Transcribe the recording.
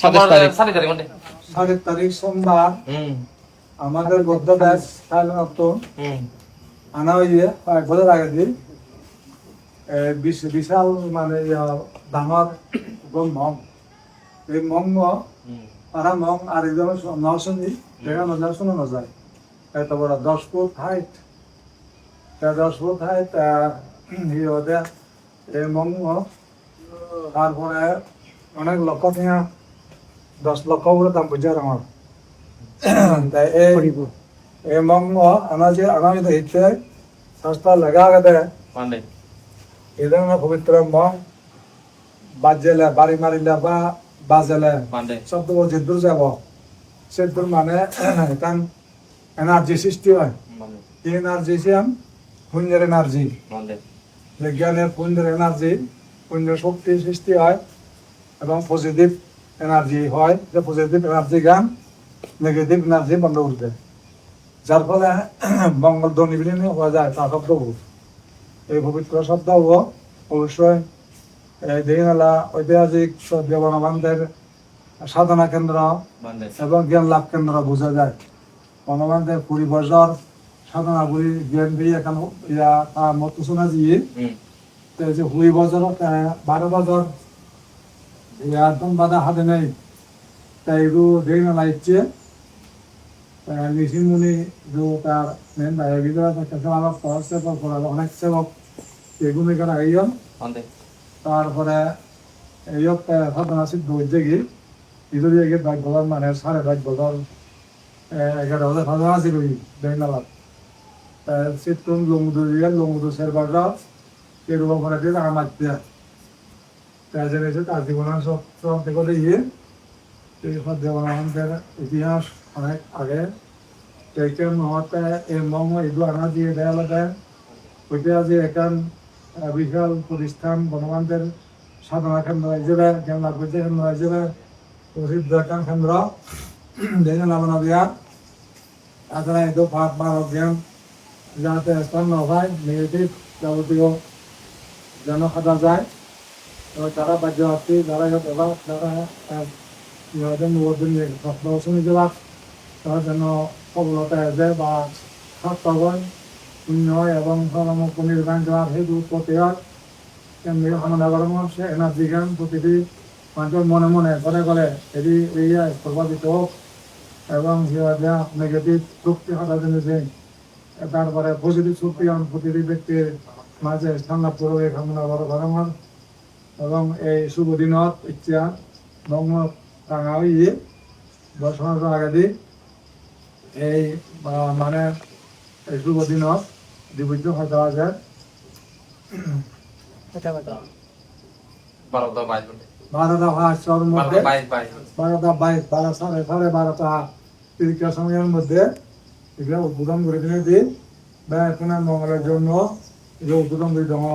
7 তারিখ সোমবার আমাদের গদ্য ব্যাস সাধারণত আনা হইয়ে 1 বছর আগে দিয়ে বিশাল মানে ডাঙর মং এই মং তারা মং আর একজন নশনি দেখানো যায় শোনানো যায় এত বড় 10 ফুট হাইট 10 ফুট হাইট এই মং তারপরে অনেক লক্ষ টাকা 10 লক্ষ করে দাম বুঝে আমার এই মং আনাজে আগামী হিচ্ছে সস্তা লাগা গেছে এই ধরনের পবিত্র মং বাজেলে বাড়ি মারিলে বা বাজেলে শব্দ যেদূর যাব সেদূর মানে এখান এনার্জি সৃষ্টি হয় এই এনার্জি পুঞ্জের এনার্জি জ্ঞানের পুঞ্জের এনার্জি পুঞ্জের শক্তি সৃষ্টি হয় এবং পজিটিভ এনার্জি হয় যে পজিটিভ এনার্জি গান নেগেটিভ এনার্জি বন্ধ করতে যার ফলে মঙ্গল ধ্বনি বিলীন হওয়া যায় তা শব্দ এই পবিত্র শব্দ অবশ্যই দিনলা ঐতিহাসিক বনবান্ধের সাধনা কেন্দ্র এবং জ্ঞান লাভ কেন্দ্র বোঝা যায় বনবান্ধের 20 বছর সাধনা করি জ্ঞান দিয়ে এখন মত শোনা দিয়ে 20 বছর 12 বছর একদম বাধা হাতে নেই তাই এগুলো দিনলা ইচ্ছে ঋষি মুনি তার মেন ভিতরে অনেক সেবক এগুলো এখানে আইন তারপরে এই সাধনা সিদ্ধ হয়েছে কি ইদুরি 5 বছর মানে 5.5 বছর 11 বছর সাধনা ছিল বেঙ্গালার শীতকুম লঙ্গুদু শেরবাগরা এরকম করে দিয়ে টাকা মারতে তাই জেনেছে তার জীবনের সব দেখতে গিয়ে এই দেবানন্দের ইতিহাস অনেক আগে এইখান হতে এই মং এগুলো আনা দিয়ে দেওয়া লাগে ঐতিহাসিক এখান বিশাল প্রতিষ্ঠান বনবান্ধের সাধনা কেন্দ্র হিসেবে জ্ঞান লাভ করছে কেন্দ্র হিসেবে প্রসিদ্ধ এখান কেন্দ্র দেখে নামানো দেওয়া তাছাড়া এই তো মানব জ্ঞান যাতে স্থান না হয় নেগেটিভ যাবতীয় যেন খাটা যায় তারা বাহ্যী যারা যারা শুনে যাওয়া তারা যেন সফলতা আসে বা সার্থক হয় শূন্য হয় এবং নির্মাণ যাওয়ার হেতু প্রতি হয় কেন্দ্রীয় কামনা করানো সে এনার্জি জ্ঞান প্রতিটি মানুষের মনে মনে করে করে এটি এরিয়ায় প্রভাবিত হোক এবং নেগেটিভ শক্তি হঠাৎ জেনেছে তারপরে পজিটিভ শক্তি প্রতিটি ব্যক্তির মাঝে স্থান লাভ করবে কামনা করানো এবং এই শুভ দিনত ইচ্ছা বঙ্গ টাঙা হয়ে বছর আগে দি এই মানে এই শুভ দিনত দিবজ্য হয়তো আছে 12টা 12:22 সময়ের মধ্যে এগুলো উদ্বোধন করে দিলে দিই মঙ্গলের জন্য এগুলো উদ্বোধন করে দেওয়া